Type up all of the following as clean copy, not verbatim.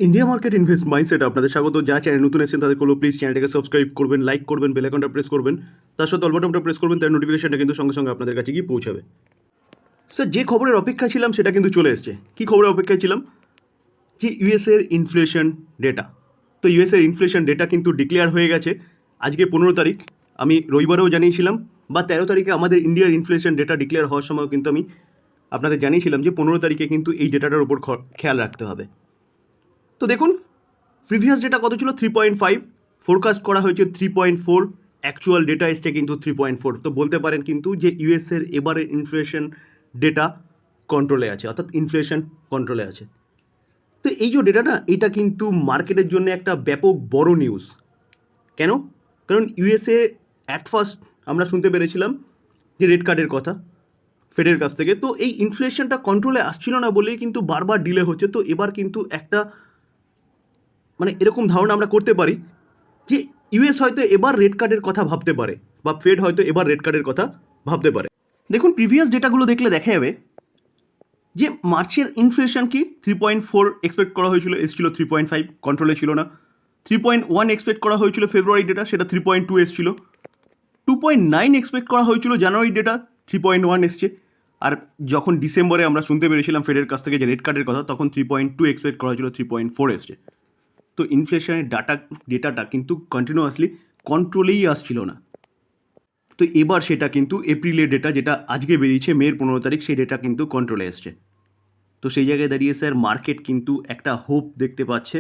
India market invest mindset আপনাদের স্বাগত। যারা চ্যানেল নতুন এসেছেন তাদের করলো প্লিজ চ্যানেলটাকে সাবস্ক্রাইব করবেন, লাইক করবেন, বেল আইকনটা প্রেস করবেন, তার সাথে অল বাটনটা প্রেস করবেন, তার নোটিফিকেশনটা কিন্তু সঙ্গে সঙ্গে আপনাদের কাছে গিয়ে পৌঁছাবে। স্যার, যে খবরের অপেক্ষা ছিলাম সেটা কিন্তু চলে এসছে। কী খবরের অপেক্ষায় ছিলাম? যে ইউএসের ইনফ্লেশন ডেটা। তো ইউএসের ইনফ্লেশন ডেটা কিন্তু ডিক্লেয়ার হয়ে গেছে আজকে 15 তারিখ। আমি রবিবারেও জানিয়েছিলাম, বা 13 তারিখে আমাদের ইন্ডিয়ার ইনফ্লেশন ডেটা ডিক্লেয়ার হওয়ার সময় কিন্তু আমি আপনাদের জানিয়েছিলাম যে 15 তারিখে কিন্তু এই ডেটাটার উপর খেয়াল রাখতে হবে। তো দেখুন, প্রিভিয়াস ডেটা কত ছিল? 3.5, ফোরকাস্ট করা হয়েছে 3.4, অ্যাকচুয়াল ডেটা এসছে কিন্তু 3.4। তো বলতে পারেন কিন্তু যে ইউএসের এবারের ইনফ্লেশন ডেটা কন্ট্রোলে আছে, অর্থাৎ ইনফ্লেশন কন্ট্রোলে আছে। তো এই যে ডেটা না, এটা কিন্তু মার্কেটের জন্য একটা ব্যাপক বড় নিউজ। কেন? কারণ ইউএসএ অ্যাট ফার্স্ট আমরা শুনতে পেরেছিলাম যে রেড কার্ডের কথা ফেডের কাছ থেকে। তো এই ইনফ্লেশনটা কন্ট্রোলে আসছিল না বলেই কিন্তু বারবার ডিলে হচ্ছে। তো এবার কিন্তু একটা এরকম ধারণা আমরা করতে পারি যে ইউএস হয়তো এবার রেড কার্ডের কথা ভাবতে পারে, বা ফেড হয়তো এবার রেড কার্ডের কথা ভাবতে পারে। দেখুন, প্রিভিয়াস ডেটাগুলো দেখলে দেখা যাবে যে মার্চের ইনফ্লেশন কি 3.4 এক্সপেক্ট করা হয়েছিল, এসেছিল 3.5, কন্ট্রোলে ছিল না। 3.1 এক্সপেক্ট করা হয়েছিল ফেব্রুয়ারি ডেটা, সেটা 3.2 এসেছিল। 2.9 এক্সপেক্ট করা হয়েছিল জানুয়ারি ডেটা, 3.1 এসছে। আর যখন ডিসেম্বরে আমরা শুনতে পেরেছিলাম ফেডের কাছ থেকে যে রেড কার্ডের কথা, তখন 3.2 এক্সপেক্ট করা হয়েছিল, 3.4 এসছে। তো ইনফ্লেশনের ডেটাটা কিন্তু কন্টিনিউয়াসলি কন্ট্রোলেই আসছিল না। তো এবার সেটা কিন্তু এপ্রিলের ডেটা, যেটা আজকে বেরিয়েছে মের 15 তারিখ, সেই ডেটা কিন্তু কন্ট্রোলে এসছে। তো সেই জায়গায় দাঁড়িয়ে স্যার মার্কেট কিন্তু একটা হোপ দেখতে পাচ্ছে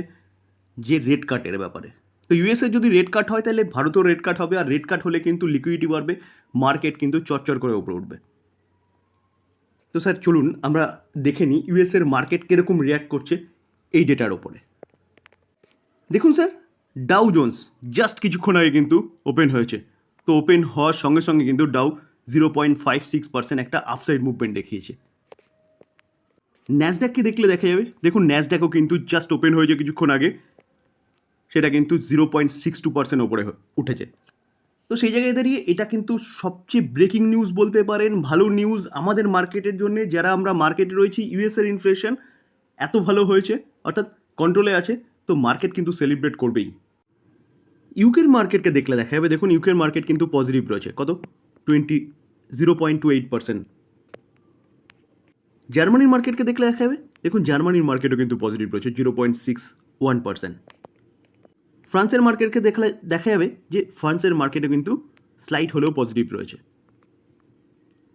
যে রেড কাটের ব্যাপারে। তো ইউএসএ যদি রেড কাট হয় তাহলে ভারতও রেড কাট হবে, আর রেড কাট হলে কিন্তু লিকুইডিটি বাড়বে, মার্কেট কিন্তু চচ্চর করে উপরে উঠবে। তো স্যার চলুন আমরা দেখে নিই ইউএসএর মার্কেট কীরকম রিয়্যাক্ট করছে এই ডেটার ওপরে। দেখুন স্যার, ডাউ জোন্স জাস্ট কিছুক্ষণ আগে কিন্তু ওপেন হয়েছে। তো ওপেন হওয়ার সঙ্গে সঙ্গে কিন্তু ডাউ 0.56% একটা আপসাইড মুভমেন্ট দেখিয়েছে। ন্যাসড্যাককে দেখলে দেখা যাবে, দেখুন ন্যাসড্যাকও কিন্তু জাস্ট ওপেন হয়েছে কিছুক্ষণ আগে, সেটা কিন্তু 0.62% ওপরে উঠেছে। তো সেই জায়গায় দাঁড়িয়ে এটা কিন্তু সবচেয়ে ব্রেকিং নিউজ বলতে পারেন, ভালো নিউজ আমাদের মার্কেটের জন্য, যারা আমরা মার্কেটে রয়েছি। ইউএসের ইনফ্লেশন এত ভালো হয়েছে, অর্থাৎ কন্ট্রোলে আছে, তো মার্কেট কিন্তু সেলিব্রেট করবেই। ইউকের মার্কেটকে দেখলে দেখা যাবে, দেখুন ইউকের মার্কেট কিন্তু পজিটিভ রয়েছে, কত? 0.28%। জার্মানির মার্কেটকে দেখলে দেখা যাবে, দেখুন জার্মানির মার্কেটও কিন্তু পজিটিভ রয়েছে, 0.61%। ফ্রান্সের মার্কেটকে দেখলে দেখা যাবে যে ফ্রান্সের মার্কেটে কিন্তু স্লাইট হলেও পজিটিভ রয়েছে।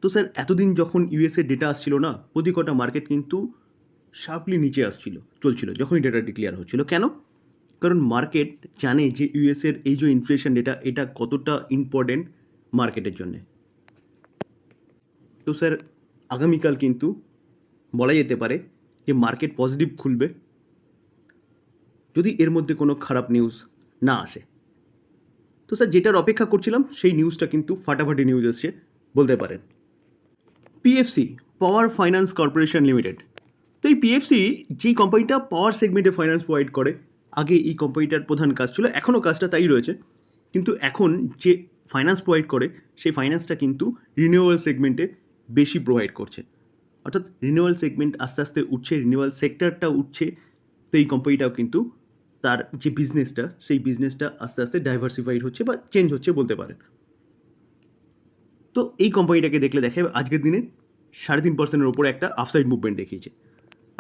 তো স্যার এতদিন যখন ইউএসএ ডেটা আসছিল না, প্রতি কটা মার্কেট কিন্তু শার্পলি নিচে চলছিল যখনই ডেটা ডিক্লেয়ার হচ্ছিল। কেন? কারণ মার্কেট জানে যে ইউএসএর এই যে ইনফ্লেশন ডেটা, এটা কতটা ইম্পর্টেন্ট মার্কেটের জন্যে। তো স্যার আগামীকাল কিন্তু বলা যেতে পারে যে মার্কেট পজিটিভ খুলবে, যদি এর মধ্যে কোনো খারাপ নিউজ না আসে। তো স্যার যেটার অপেক্ষা করছিলাম সেই নিউজটা কিন্তু ফাটাফাটি নিউজ এসছে বলতে পারেন। PFC, power finance corporation limited. তো এই পিএফসি যেই কোম্পানিটা পাওয়ার সেগমেন্টে ফাইন্যান্স প্রোভাইড করে, আগে এই কোম্পানিটার প্রধান কাজ ছিল, এখনও কাজটা তাই রয়েছে, কিন্তু এখন যে ফাইন্যান্স প্রোভাইড করে সেই ফাইন্যান্সটা কিন্তু রিনিউয়েবল সেগমেন্টে বেশি প্রোভাইড করছে। অর্থাৎ রিনিউয়েবল সেগমেন্ট আস্তে আস্তে উঠছে, রিনিউয়েবল সেক্টরটা উঠছে। তো এই কোম্পানিটাও কিন্তু তার যে বিজনেসটা, সেই বিজনেসটা আস্তে আস্তে ডাইভার্সিফাইড হচ্ছে বা চেঞ্জ হচ্ছে বলতে পারেন। তো এই কোম্পানিটাকে দেখলে দেখা যাবে আজকের দিনে 3.5%-এর ওপরে একটা আফসাইড মুভমেন্ট দেখিয়েছে।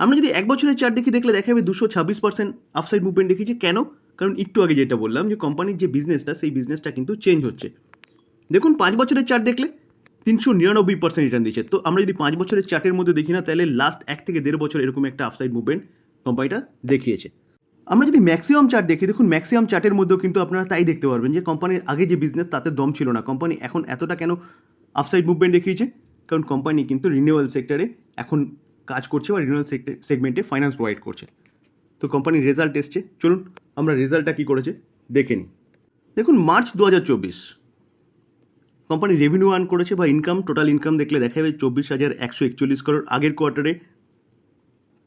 আমরা যদি 1 বছরের চার্ট দেখি, দেখলে দেখা যাবে 226% আফসাইড মুভমেন্ট দেখিয়েছে। কেন? কারণ একটু আগে যেটা বললাম যে কোম্পানির যে বিজনেসটা, সেই বিজনেসটা কিন্তু চেঞ্জ হচ্ছে। দেখুন 5 বছরের চার্ট দেখলে 399% রিটার্ন দিচ্ছে। তো আমরা যদি 5 বছরের চার্টের মধ্যে দেখি না, তাহলে লাস্ট 1 থেকে 1.5 বছর এরকম একটা আফসাইড মুভমেন্ট কোম্পানিটা দেখিয়েছে। আমরা যদি ম্যাক্সিমাম চার্ট দেখি, দেখুন ম্যাক্সিমাম চার্টের মধ্যেও কিন্তু আপনারা তাই দেখতে পারবেন যে কোম্পানির আগে যে বিজনেস, তাতে দম ছিল না। কোম্পানি এখন এতটা কেন আফসাইড মুভমেন্ট দেখিয়েছে? কারণ কোম্পানি কিন্তু রিনিউয়েবল সেক্টরে এখন কাজ করছে, বা রিনিউয়েবল সেগমেন্টে ফাইন্যান্স প্রোভাইড করছে। তো কোম্পানির রেজাল্ট এসছে, চলুন আমরা রেজাল্টটা কী করেছে দেখে নিই। দেখুন মার্চ 2024 কোম্পানি রেভিনিউ আর্ন করেছে, বা ইনকাম, টোটাল ইনকাম দেখলে দেখা যাবে 24,141 করোড়। আগের কোয়ার্টারে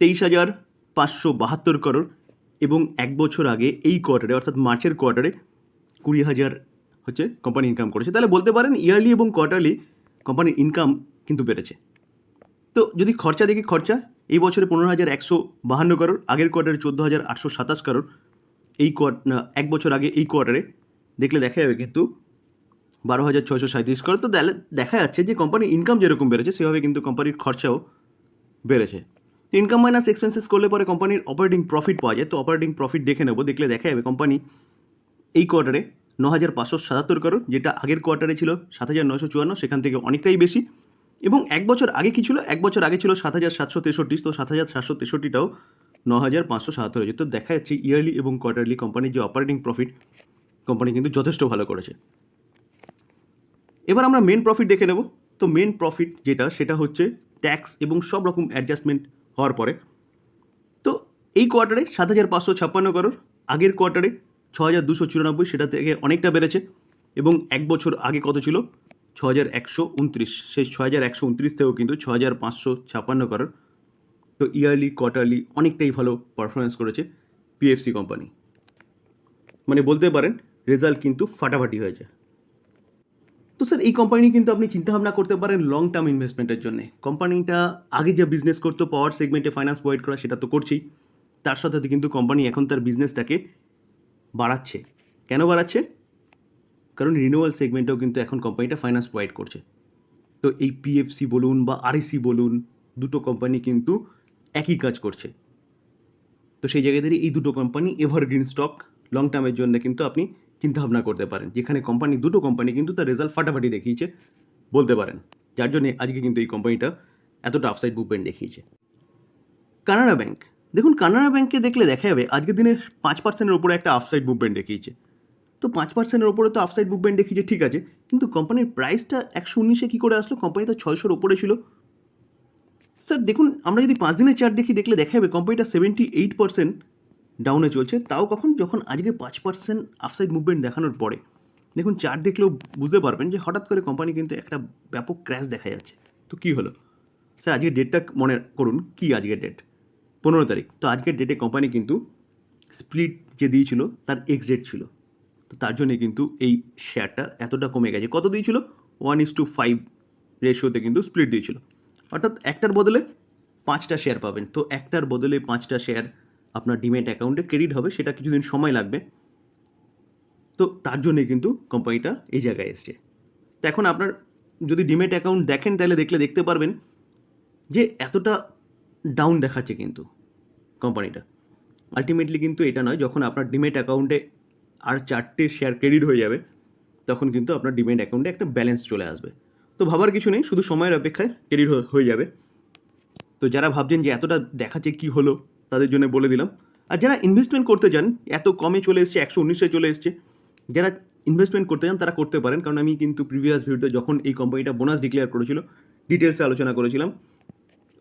23,572 করোড়, এবং 1 বছর আগে এই কোয়ার্টারে, অর্থাৎ মার্চের কোয়ার্টারে 20,000 হচ্ছে কোম্পানি ইনকাম করেছে। তাহলে বলতে পারেন ইয়ারলি এবং কোয়ার্টারলি কোম্পানির ইনকাম কিন্তু বেড়েছে। তো যদি খরচা দেখি, খরচা এই বছরে 15,152 করোড়, আগের কোয়ার্টারে 14,827 করোড়, এক বছর আগে এই কোয়ার্টারে দেখলে দেখা যাবে কিন্তু 12,637 করোড়। তো দেখা যাচ্ছে যে কোম্পানির ইনকাম যেরকম বেড়েছে সেভাবে কিন্তু কোম্পানির খরচাও বেড়েছে। তো ইনকাম মাইনাস এক্সপেন্সেস করলে পরে কোম্পানির অপারেটিং প্রফিট পাওয়া যায়। তো অপারেটিং প্রফিট দেখে নেবো, দেখলে দেখা যাবে কোম্পানি এই কোয়ার্টারে 9,577 করোড়, যেটা আগের কোয়ার্টারে ছিল 7,954, সেখান থেকে অনেকটাই বেশি। এবং এক বছর আগে কী ছিল, এক বছর আগে ছিল 7,763, তো 7,763টাও 9,577 হয়েছে। তো দেখা যাচ্ছে ইয়ারলি এবং কোয়ার্টারলি কোম্পানির যে অপারেটিং প্রফিট কোম্পানি কিন্তু যথেষ্ট ভালো করেছে। এবার আমরা মেন প্রফিট দেখে নেব। তো মেন প্রফিট যেটা, সেটা হচ্ছে ট্যাক্স এবং সব রকম অ্যাডজাস্টমেন্ট হওয়ার পরে। তো এই কোয়ার্টারে 7,556 করোড়, আগের কোয়ার্টারে 6,294, সেটা থেকে অনেকটা বেড়েছে। এবং এক বছর আগে কত ছিল, 6,129, সেই 6,129 থেকেও কিন্তু 6,556 করোড়। তো ইয়ারলি কোয়ার্টারলি অনেকটাই ভালো পারফরমেন্স করেছে পিএফসি কোম্পানি। মানে বলতে পারেন রেজাল্ট কিন্তু ফাটাফাটি হয়েছে। তো স্যার এই কোম্পানি কিন্তু আপনি চিন্তাভাবনা করতে পারেন লং টার্ম ইনভেস্টমেন্টের জন্য। কোম্পানিটা আগে যে বিজনেস করতো পাওয়ার সেগমেন্টে ফাইন্যান্স প্রোভাইড করা, সেটা তো করছেই, তার সাথে সাথে কিন্তু কোম্পানি এখন তার বিজনেসটাকে বাড়াচ্ছে। কেন বাড়াচ্ছে? কারণ রিনিউয়াল সেগমেন্টেও কিন্তু এখন কোম্পানিটা ফাইন্যান্স প্রোভাইড করছে। তো এই পিএফসি বলুন বা আরইসি বলুন, দুটো কোম্পানি কিন্তু একই কাজ করছে। তো সেই জায়গায় দাঁড়িয়ে এই দুটো কোম্পানি এভারগ্রিন স্টক, লং টার্মের জন্য কিন্তু আপনি চিন্তাভাবনা করতে পারেন, যেখানে দুটো কোম্পানি কিন্তু তার রেজাল্ট ফাটাফাটি দেখিয়েছে বলতে পারেন, যার জন্য আজকে কিন্তু এই কোম্পানিটা এতটা আপসাইড মুভমেন্ট দেখিয়েছে। কানাড়া ব্যাংক, দেখুন কানাড়া ব্যাংকে দেখলে দেখা যাবে আজকের দিনে 5%-এর ওপরে একটা আপসাইড মুভমেন্ট দেখিয়েছে। তো 5%-এর ওপরে তো আপসাইড মুভমেন্ট দেখিয়েছে, ঠিক আছে, কিন্তু কোম্পানির প্রাইসটা 119-এ কী করে আসলো? কোম্পানি তো 600-র ওপরে ছিল। স্যার দেখুন, আমরা যদি 5 দিনের চার্ট দেখি, দেখলে দেখা যাবে কোম্পানিটা 78% ডাউনে চলছে। তাও যখন আজকে 5% আপসাইড মুভমেন্ট দেখানোর পরে দেখুন চার্ট দেখলেও বুঝতে পারবেন যে হঠাৎ করে কোম্পানি কিন্তু একটা ব্যাপক ক্র্যাশ দেখা যাচ্ছে। তো কী হলো স্যার? আজকের ডেটটা মনে করুন, কি আজকের ডেট 15 তারিখ। তো আজকের ডেটে কোম্পানি কিন্তু স্প্লিট যে দিয়েছিল তার এক্সিট ছিল। তো তার জন্যে কিন্তু এই শেয়ারটা এতটা কমে গেছে। কত দিয়েছিল? 1:5 রেশিওতে কিন্তু স্প্লিট দিয়েছিল। অর্থাৎ একটার বদলে 5টা শেয়ার পাবেন। তো একটার বদলে 5টা শেয়ার আপনার ডিমেট অ্যাকাউন্টে ক্রেডিট হবে, সেটা কিছুদিন সময় লাগবে। তো তার জন্যে কিন্তু কোম্পানিটা এই জায়গায় এসছে। তো এখন আপনার যদি ডিমেট অ্যাকাউন্ট দেখেন, তাহলে দেখতে পারবেন যে এতটা ডাউন দেখাচ্ছে কিন্তু কোম্পানিটা। আলটিমেটলি কিন্তু এটা নয়, যখন আপনার ডিমেট অ্যাকাউন্টে আর 4টে শেয়ার ক্রেডিট হয়ে যাবে, তখন কিন্তু আপনার ডিমেট অ্যাকাউন্টে একটা ব্যালেন্স চলে আসবে। তো ভাবার কিছু নেই, শুধু সময়ের অপেক্ষায় ক্রেডিট হয়ে যাবে। তো যারা ভাবছেন যে এতটা দেখাচ্ছে কি হলো, তাদের জন্য বলে দিলাম। আর যারা ইনভেস্টমেন্ট করতে চান, এত কমে চলে এসছে, 119-এ চলে এসছে, যারা ইনভেস্টমেন্ট করতে চান তারা করতে পারেন। কারণ আমি কিন্তু প্রিভিয়াস ভিডিওতে যখন এই কোম্পানিটা বোনাস ডিক্লেয়ার করেছিল, ডিটেলসে আলোচনা করেছিলাম।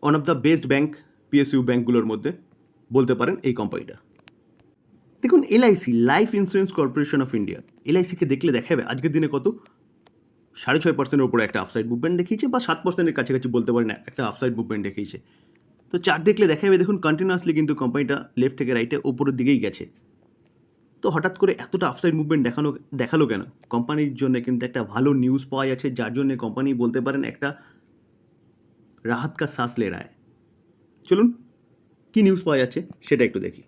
One of the best bank, PSU ব্যাঙ্কগুলোর মধ্যে বলতে পারেন এই কোম্পানিটা। দেখুন LIC, Life Insurance Corporation of India, এলআইসিকে দেখলে দেখা যাবে আজকের দিনে কত 6.5%-এর উপরে একটা আপসাইড মুভমেন্ট দেখিয়েছে, বা 7%-এর কাছাকাছি বলতে পারেন একটা আপসাইড মুভমেন্ট দেখিয়েছে। তো চার্ট দেখলে দেখা যাবে দেখুন কন্টিনিউয়াসলি কিন্তু কোম্পানিটা লেফট থেকে রাইটে উপরের দিকেই গেছে। তো হঠাৎ করে এতটা আপসাইড মুভমেন্ট দেখালো কেন? কোম্পানির জন্য কিন্তু একটা ভালো নিউজ পাওয়া যাচ্ছে, যার জন্য কোম্পানি বলতে পারেন একটা রাহাত কা শ্বাস লে রায়। চলুন কি নিউজ পাওয়া যাচ্ছে সেটা একটু দেখি।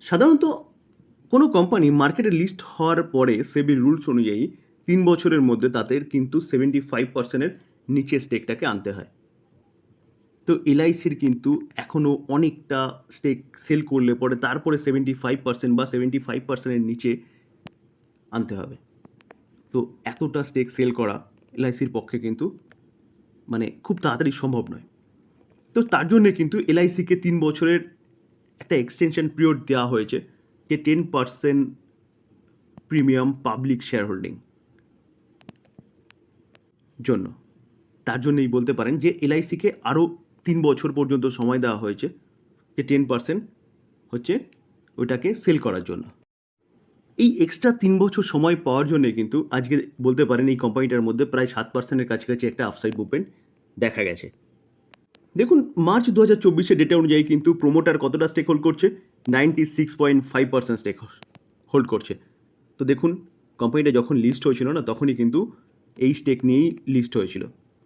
সাধারণত কোনো কোম্পানি মার্কেটে লিস্ট হওয়ার পরে সেবি রুলস অনুযায়ী 3 বছরের মধ্যে তাদের কিন্তু 75%-এর নিচে স্টেকটাকে আনতে হয়। তো এলআইসির কিন্তু এখনও অনেকটা স্টেক সেল করলে পরে তারপরে 75% বা 75%-এর নিচে আনতে হবে। তো এতটা স্টেক সেল করা এলআইসির পক্ষে কিন্তু মানে খুব তাড়াতাড়ি সম্ভব নয়। তো তার জন্যে কিন্তু এলআইসিকে 3 বছরের একটা এক্সটেনশন পিরিয়ড দেওয়া হয়েছে, যে 10% প্রিমিয়াম পাবলিক শেয়ার হোল্ডিং জন্য। তার জন্যই বলতে পারেন যে এলআইসিকে আরও 3 বছর পর্যন্ত সময় দেওয়া হয়েছে, যে 10% হচ্ছে ওইটাকে সেল করার জন্য। এই এক্সট্রা 3 বছর সময় পাওয়ার জন্যে কিন্তু আজকে বলতে পারেন এই কোম্পানিটার মধ্যে প্রায় 7%-এর কাছাকাছি একটা আপসাইড মুভমেন্ট দেখা গেছে। দেখুন মার্চ 2024-এর ডেটা অনুযায়ী কিন্তু প্রোমোটার কতটা স্টেক হোল্ড করছে? 96.5% স্টেক হোল্ড করছে। তো দেখুন কোম্পানিটা যখন লিস্ট হয়েছিল না, তখনই কিন্তু এই স্টেক নিয়েই লিস্ট হয়েছিল।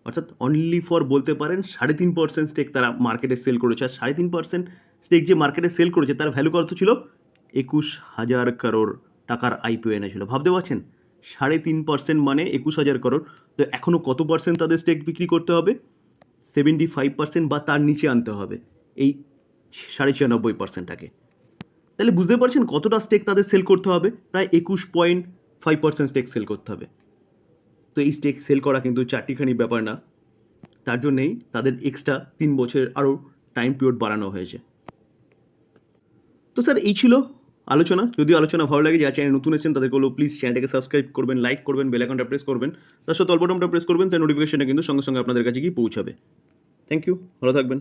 অর্থাৎ অনলি ফর বলতে পারেন 3.5% স্টেক তারা মার্কেটে সেল করেছে। আর 3.5% স্টেক যে মার্কেটে সেল করেছে তার ভ্যালু কত ছিল? 21,000 crore টাকার আইপিও এনেছিল। ভাবতে পারছেন 3.5% মানে 21,000 crore। তো এখনও কত পার্সেন্ট তাদের স্টেক বিক্রি করতে হবে? 75% বা তার নিচে আনতে হবে এই 96.5%টাকে। তাহলে বুঝতে পারছেন কতটা স্টেক তাদের সেল করতে হবে? প্রায় 21.5% স্টেক সেল করতে হবে। তো এই স্টেক সেল করা কিন্তু চারটিখানি ব্যাপার না, তার জন্যেই তাদের এক্সট্রা 3 বছরের আরও টাইম পিরিয়ড বাড়ানো হয়েছে। তো স্যার এই ছিল আলোচনা। যদি আলোচনা ভালো লাগে, যারা চ্যানেল নতুন এসেছেন তাদেরকে বলবো প্লিজ চ্যানেলটাকে সাবস্ক্রাইব করবেন, লাইক করবেন, বেল আইকনটা প্রেস করবেন, তার সাথে অল বাটনটা প্রেস করবেন, তার নোটিফিকেশনটা কিন্তু সঙ্গে সঙ্গে আপনাদের কাছে গিয়ে পৌঁছাবে। থ্যাংক ইউ, ভালো থাকবেন।